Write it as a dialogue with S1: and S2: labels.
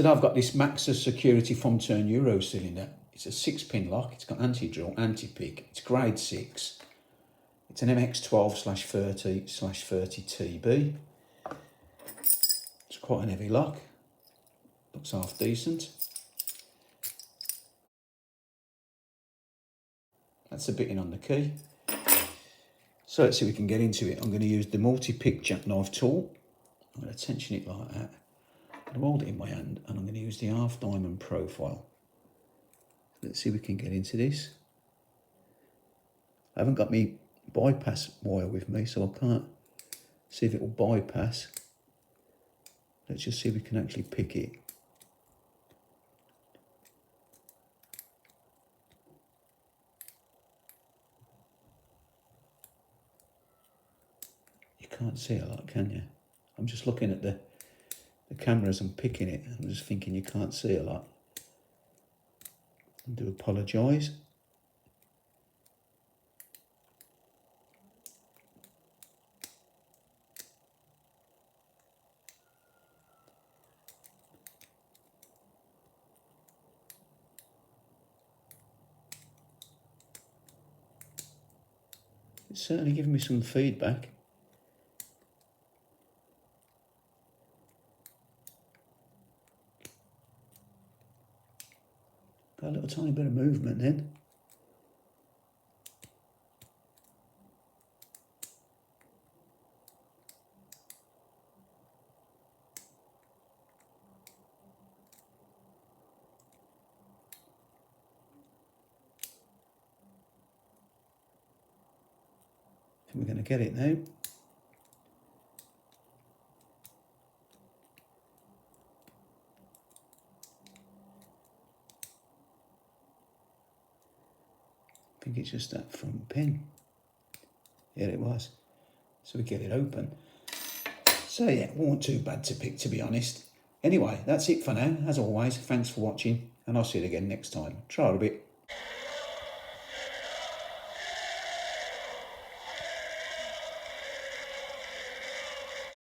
S1: Today I've got this Maxus security foam turn Euro cylinder. It's a 6-pin lock, it's got anti-drill, anti-pick, it's grade 6. It's an MX12/30/30 TB. It's quite an heavy lock, looks half decent. That's the bitting on the key. So let's see if we can get into it. I'm going to use the Multipick Jackknife tool. I'm going to tension it like that. I'm going to hold it in my hand and I'm going to use the half diamond profile. Let's see if we can get into this. I haven't got my bypass wire with me, so I can't see if it will bypass. Let's just see if we can actually pick it. You can't see a lot, can you? I'm just looking at the cameras and picking it. I'm just thinking you can't see a lot. I do apologise. It's certainly giving me some feedback. Got a little tiny bit of movement then. I think we're going to get it now. I think it's just that front pin. Yeah, it was. So we get it open. So yeah, it wasn't too bad to pick, to be honest. Anyway, that's it for now. As always, thanks for watching, and I'll see you again next time. Try it a bit.